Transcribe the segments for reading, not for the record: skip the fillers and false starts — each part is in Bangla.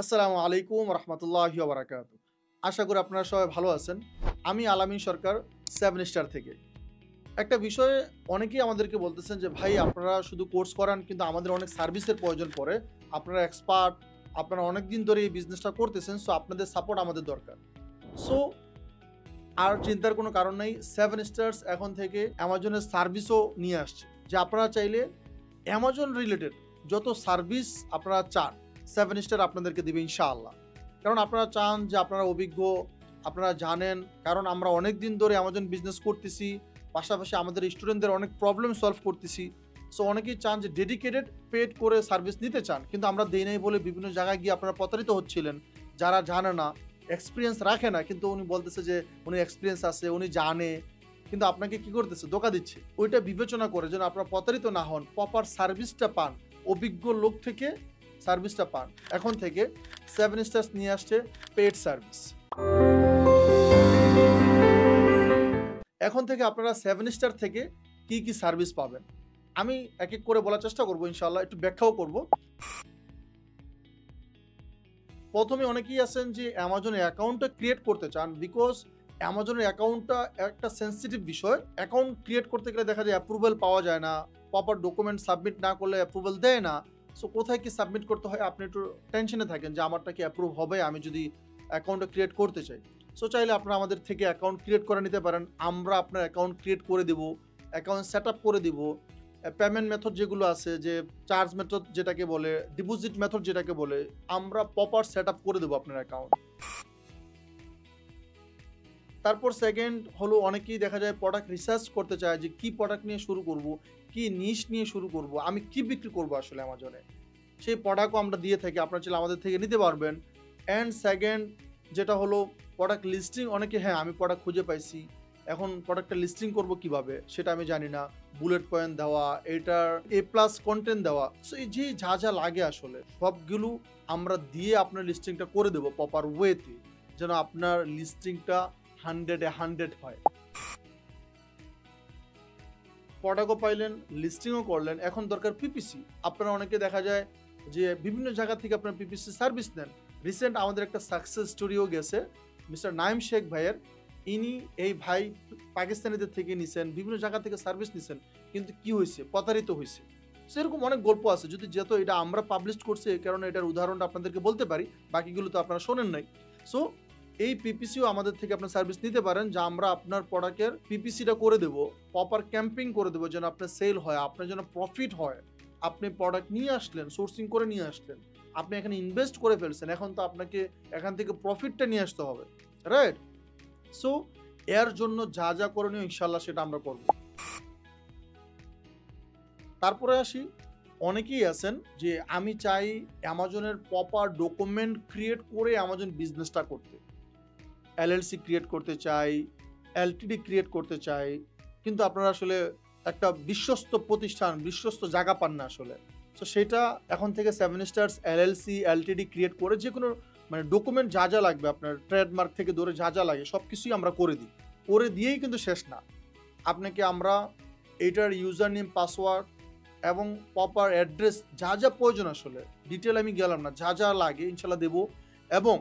আসসালামু আলাইকুম রহমতুল্লাহি ওয়া বারাকাতুহু। আশা করি আপনারা সবাই ভালো আছেন। আমি আলামিন সরকার 7 স্টার থেকে। একটা বিষয়ে অনেকেই আমাদেরকে বলতেছেন যে ভাই আপনারা শুধু কোর্স করান কিন্তু আমাদের অনেক সার্ভিসের প্রয়োজন পড়ে। আপনারা এক্সপার্ট, আপনারা অনেকদিন ধরে এই বিজনেসটা করতেছেন। সো আপনাদের সাপোর্ট আমাদের দরকার। সো আর চিন্তার কোনো কারণ নাই। 7 স্টারস এখন থেকে অ্যামাজনের সার্ভিসও নিয়ে আসছে। যে আপনারা চাইলে অ্যামাজন রিলেটেড যত সার্ভিস আপনারা চান 7 স্টার আপনাদেরকে দিবে ইনশাআল্লাহ। কারণ আপনারা চান যে আপনারা অভিজ্ঞ, আপনারা জানেন, কারণ আমরা অনেক দিন ধরে অ্যামাজন বিজনেস করতেছি, পাশাপাশি আমাদের স্টুডেন্টদের অনেক প্রবলেম সলভ করতেছি। সো অনেকেই চান যে ডেডিকেটেড পেড করে সার্ভিস নিতে চান, কিন্তু আমরা দেই নাই বলে বিভিন্ন জায়গায় গিয়ে আপনারা প্রতারিত হচ্ছিলেন। যারা জানে না, এক্সপিরিয়েন্স রাখে না, কিন্তু উনি বলতেছে যে উনি এক্সপিরিয়েন্স আছে, উনি জানে, কিন্তু আপনাকে কি করতেছে, ধোঁকা দিচ্ছে। ওইটা বিবেচনা করে যেন আপনারা প্রতারিত না হন, প্রপার সার্ভিসটা পান, অভিজ্ঞ লোক থেকে সার্ভিসটা পান। এখন থেকে 7 স্টার্স নিয়ে আসছে পেড সার্ভিস। এখন থেকে আপনারা 7 স্টার থেকে কি কি সার্ভিস পাবেন আমি এক এক করে বলার চেষ্টা করবো, ইনশাআল্লাহ একটু ব্যাখ্যাও করব। প্রথমে অনেকেই আছেন যে অ্যামাজনে অ্যাকাউন্টটা ক্রিয়েট করতে চান, বিকজ অ্যামাজনের অ্যাকাউন্টটা একটা সেন্সিটিভ বিষয়। অ্যাকাউন্ট ক্রিয়েট করতে গেলে দেখা যায় অ্যাপ্রুভাল পাওয়া যায় না, প্রপার ডকুমেন্ট সাবমিট না করলে অ্যাপ্রুভাল দেয় না। সো কোথায় কি সাবমিট করতে হয় আপনি একটু টেনশনে থাকেন যে আমারটা কি অ্যাপ্রুভ হবে আমি যদি অ্যাকাউন্টটা ক্রিয়েট করতে চাই। সো চাইলে আপনারা আমাদের থেকে অ্যাকাউন্ট ক্রিয়েট করে নিতে পারেন। আমরা আপনার অ্যাকাউন্ট ক্রিয়েট করে দেবো, অ্যাকাউন্ট সেট আপ করে দিব। পেমেন্ট মেথড যেগুলো আছে, যে চার্জ মেথড যেটাকে বলে, ডিপোজিট মেথড যেটাকে বলে, আমরা প্রপার সেট আপ করে দেবো আপনার অ্যাকাউন্ট। তারপর সেকেন্ড হলো, অনেকেই দেখা যায় প্রোডাক্ট রিসার্চ করতে চায় যে কি প্রোডাক্ট নিয়ে শুরু করব, কি নিশ নিয়ে শুরু করব, আমি কি বিক্রি করব আসলে অ্যামাজনে। সেই প্রোডাক্টও আমরা দিয়ে থাকি, আপনারা চাইলে আমাদের থেকে নিতে পারবেন। অ্যান্ড সেকেন্ড যেটা হলো প্রোডাক্ট লিস্টিং। অনেকে হ্যাঁ আমি প্রোডাক্ট খুঁজে পাইছি, এখন প্রোডাক্টটা লিস্টিং করব কিভাবে সেটা আমি জানি না, বুলেট পয়েন্ট দেওয়া, এটার A+ কন্টেন্ট দেওয়া, সো এই যে যা যা লাগে আসলে সবগুলো আমরা দিয়ে আপনার লিস্টিংটা করে দেবো প্রপার ওয়েতে, যেন আপনার লিস্টিংটা 100-এ 100 হয়। প্রোডাক্টও পাইলেন, লিস্টিংও করলেন, এখন দরকার পিপিসি। আপনারা অনেকে দেখা যায় যে বিভিন্ন জায়গা থেকে আপনার পিপিসি সার্ভিস নেন। রিসেন্ট আমাদের একটা সাকসেস স্টোরিও গেছে মিস্টার নাইম শেখ ভাইয়ের। ইনি এই ভাই পাকিস্তানিদের থেকে নিছেন, বিভিন্ন জায়গা থেকে সার্ভিস নিছেন, কিন্তু কি হয়েছে, প্রতারিত হয়েছে। সেরকম অনেক গল্প আছে, যদি যেহেতু এটা আমরা পাবলিশ করছি এই কারণে এটার উদাহরণটা আপনাদেরকে বলতে পারি, বাকিগুলো তো আপনারা শোনেন নাই। সো এই পিপিসিও আমাদের থেকে আপনার সার্ভিস নিতে পারেন, যা আমরা আপনার প্রোডাক্টের পিপিসিটা করে দেব, প্রপার ক্যাম্পিং করে দেবো, যেন আপনার সেল হয়, আপনার যেন প্রফিট হয়। আপনি প্রোডাক্ট নিয়ে আসলেন, সোর্সিং করে নিয়ে আসলেন, আপনি এখানে ইনভেস্ট করে ফেলছেন, এখন তো আপনাকে এখান থেকে প্রফিটটা নিয়ে আসতে হবে, রাইট? সো এর জন্য যা যা করণীয় ইনশাল্লাহ সেটা আমরা করব। তারপরে আসি, অনেকেই আছেন যে আমি চাই অ্যামাজনের প্রপার ডকুমেন্ট ক্রিয়েট করে অ্যামাজন বিজনেসটা করতে, LLC ক্রিয়েট করতে চাই, LTD ক্রিয়েট করতে চাই, কিন্তু আপনারা আসলে একটা বিশ্বস্ত প্রতিষ্ঠান, বিশ্বস্ত জায়গা পান না আসলে। সো সেটা এখন থেকে 7 স্টার্স LLC LTD ক্রিয়েট করে যে কোনো মানে ডকুমেন্ট যা যা লাগবে, আপনার ট্রেডমার্ক থেকে ধরে যা যা লাগে সব কিছুই আমরা করে দিই। করে দিয়েই কিন্তু শেষ না, আপনাকে আমরা এটার ইউজার নেম, পাসওয়ার্ড এবং প্রপার অ্যাড্রেস যা যা প্রয়োজন, আসলে ডিটেল আমি গেলাম না, যা যা লাগে ইনশাল্লাহ দেবো। এবং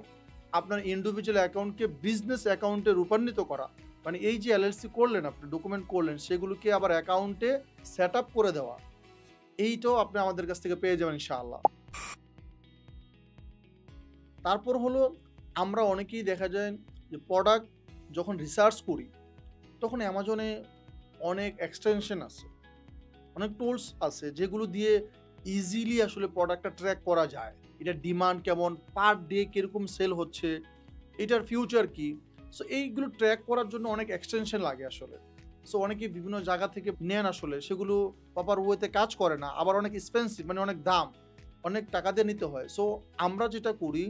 আপনার ইন্ডিভিজুয়াল অ্যাকাউন্টকে বিজনেস অ্যাকাউন্টে রূপান্তরিত করা, মানে এই যে LLC করলেন, আপনি ডকুমেন্ট করলেন, সেগুলোকে আবার অ্যাকাউন্টে সেট আপ করে দেওয়া, এইটাও আপনি আমাদের কাছ থেকে পেয়ে যাবেন ইনশাআল্লাহ। তারপর হলো, আমরা অনেকেই দেখা যায় যে প্রোডাক্ট যখন রিসার্চ করি তখন অ্যামাজনে অনেক এক্সটেনশন আছে, অনেক টুলস আছে যেগুলো দিয়ে ইজিলি আসলে প্রোডাক্টটা ট্র্যাক করা যায়, এটার ডিমান্ড কেমন, পার ডে কীরকম সেল হচ্ছে, এটার ফিউচার কি। সো এইগুলো ট্র্যাক করার জন্য অনেক এক্সটেনশন লাগে আসলে। সো অনেকে বিভিন্ন জায়গা থেকে নেন, আসলে সেগুলো প্রপার ওয়েতে কাজ করে না, আবার অনেক এক্সপেন্সিভ, মানে অনেক দাম, অনেক টাকা দিয়ে নিতে হয়। সো আমরা যেটা করি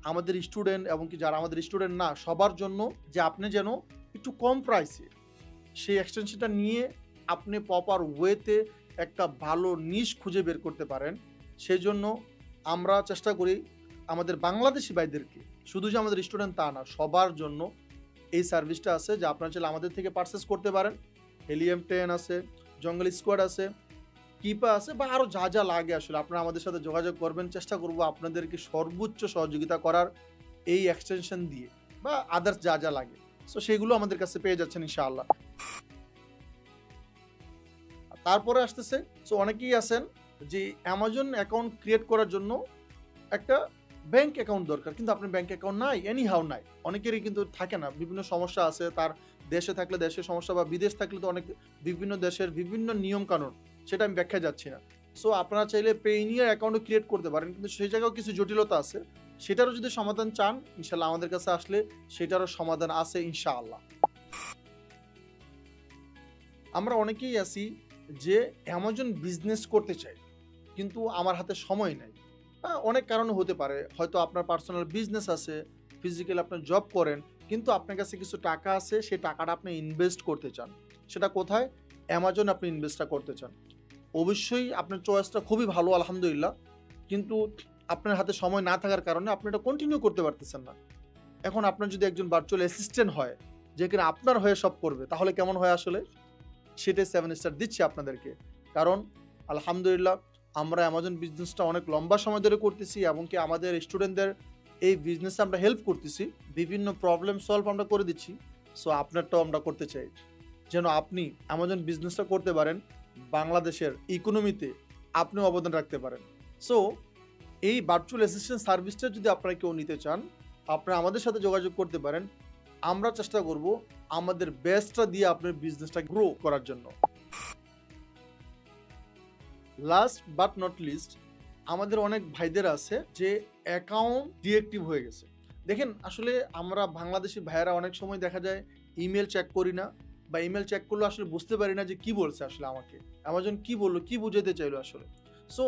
আমাদের স্টুডেন্ট এবং কি যারা আমাদের স্টুডেন্ট না সবার জন্য, যে আপনি যেন একটু কম প্রাইসে সেই এক্সটেনশনটা নিয়ে আপনি প্রপার ওয়েতে একটা ভালো নিশ খুঁজে বের করতে পারেন, সেই জন্য আমরা চেষ্টা করি আমাদের বাংলাদেশি ভাইদেরকে, শুধু যে আমাদের স্টুডেন্ট তা না, সবার জন্য এই সার্ভিসটা আছে, যা আপনারা চাইলে আমাদের থেকে পারচেস করতে পারেন। হেলিয়াম 10 আছে, জঙ্গল স্কোয়াড আছে, কিপা আছে বা আরও যা যা লাগে আসলে আপনারা আমাদের সাথে যোগাযোগ করবেন, চেষ্টা করব আপনাদেরকে সর্বোচ্চ সহযোগিতা করার এই এক্সটেনশন দিয়ে বা আদার্স যা যা লাগে। সো সেগুলো আমাদের কাছে পেয়ে যাচ্ছেন ইনশাআল্লাহ। তারপরে আসতেছে, সো অনেকেই আছেন যে অ্যামাজন অ্যাকাউন্ট ক্রিয়েট করার জন্য একটা ব্যাংক অ্যাকাউন্ট দরকার, কিন্তু আপনার ব্যাংক অ্যাকাউন্ট নাই, এনি হাউ নাই। অনেকেরই কিন্তু থাকে না, বিভিন্ন সমস্যা আছে, তার দেশে থাকলে দেশের সমস্যা বা বিদেশ থাকলে তো অনেক বিভিন্ন দেশের বিভিন্ন নিয়ম কানুন, সেটা আমি ব্যাখ্যা যাচ্ছি না। সো আপনারা চাইলে পেইনিয়ার অ্যাকাউন্টও ক্রিয়েট করতে পারেন, কিন্তু সেই জায়গাও কিছু জটিলতা আছে। সেটারও যদি সমাধান চান, ইনশাল্লাহ আমাদের কাছে আসলে সেটারও সমাধান আছে ইনশাআল্লাহ। আমরা অনেকেই আছি যে অ্যামাজন বিজনেস করতে চাই, কিন্তু আমার হাতে সময় নাই। অনেক কারণে হতে পারে, হয়তো আপনার পার্সোনাল বিজনেস আছে, ফিজিক্যাল আপনার জব করেন, কিন্তু আপনার কাছে কিছু টাকা আছে, সেই টাকাটা আপনি ইনভেস্ট করতে চান। সেটা কোথায়? অ্যামাজন আপনি ইনভেস্টটা করতে চান। অবশ্যই আপনার চয়েসটা খুবই ভালো আলহামদুলিল্লাহ, কিন্তু আপনার হাতে সময় না থাকার কারণে আপনি এটা কন্টিনিউ করতে পারতেছেন না। এখন আপনার যদি একজন ভার্চুয়াল অ্যাসিস্ট্যান্ট হয়, যে কিনা আপনার হয়ে সব করবে, তাহলে কেমন হয় আসলে? সেটাই 7 স্টার দিচ্ছি আপনাদেরকে। কারণ আলহামদুলিল্লাহ আমরা অ্যামাজন বিজনেসটা অনেক লম্বা সময় ধরে করতেছি, এবং কি আমাদের স্টুডেন্টদের এই বিজনেসে আমরা হেল্প করতেছি, বিভিন্ন প্রবলেম সলভ আমরা করে দিচ্ছি। সো আপনারটাও আমরা করতে চাই, যেন আপনি অ্যামাজন বিজনেসটা করতে পারেন, বাংলাদেশের ইকোনমিতে আপনিও অবদান রাখতে পারেন। সো এই ভার্চুয়াল অ্যাসিস্ট্যান্ট সার্ভিসটা যদি আপনারা কেউ নিতে চান, আপনারা আমাদের সাথে যোগাযোগ করতে পারেন। আমরা চেষ্টা করব আমাদের বেস্টটা দিয়ে আপনার বিজনেসটা গ্রো করার জন্য। লাস্ট বাট নট লিস্ট, আমাদের অনেক ভাইদের আছে যে অ্যাকাউন্ট ডিএক্টিভ হয়ে গেছে। দেখেন আসলে আমরা বাংলাদেশি ভাইয়েরা অনেক সময় দেখা যায় ইমেল চেক করি না, বা ইমেল চেক করলে আসলে বুঝতে পারি না যে কি বলছে আসলে আমাকে অ্যামাজন, কি বললো, কি বুঝাতে চাইলো আসলে। সো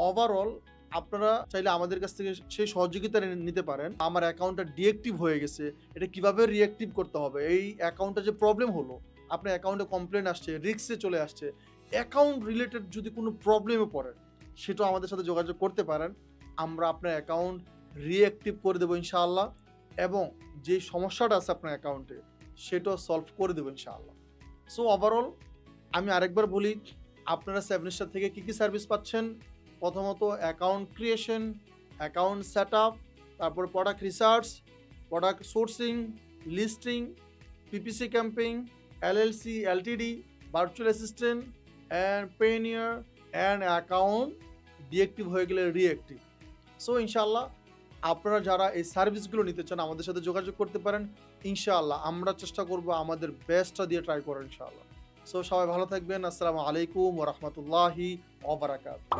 ওভারঅল আপনারা চাইলে আমাদের কাছ থেকে সেই সহযোগিতা নিতে পারেন। আমার অ্যাকাউন্টটা ডিএক্টিভ হয়ে গেছে, এটা কিভাবে রিঅ্যাক্টিভ করতে হবে, এই অ্যাকাউন্টটা যে প্রবলেম হলো, আপনার অ্যাকাউন্টে কমপ্লেন আসছে, রিস্কে চলে আসছে, অ্যাকাউন্ট রিলেটেড যদি কোনো প্রবলেমে পড়ে, সেটাও আমাদের সাথে যোগাযোগ করতে পারেন। আমরা আপনার অ্যাকাউন্ট রিঅ্যাক্টিভ করে দেবো ইনশাআল্লাহ, এবং যে সমস্যাটা আছে আপনার অ্যাকাউন্টে সেটাও সলভ করে দেবো ইনশাআল্লাহ। সো ওভারঅল আমি আরেকবার বলি, আপনারা 7 স্টার থেকে কী কী সার্ভিস পাচ্ছেন? প্রথমত account creation, account set up, তারপর product research, product sourcing, listing, PPC camping, LLC, LTD, virtual assistant and Payoneer, and account deactive হয়ে গেলে রিঅ্যাক্টিভ। সো ইনশাআল্লাহ আপনারা যারা এই সার্ভিসগুলো নিতে চান আমাদের সাথে যোগাযোগ করতে পারেন। ইনশাআল্লাহ আমরা চেষ্টা করব আমাদের বেস্টটা দিয়ে ট্রাই করার ইনশাআল্লাহ। সো সবাই ভালো থাকবেন। আসসালামু আলাইকুম ওয়া রাহমাতুল্লাহি ওয়া বারাকাতুহু।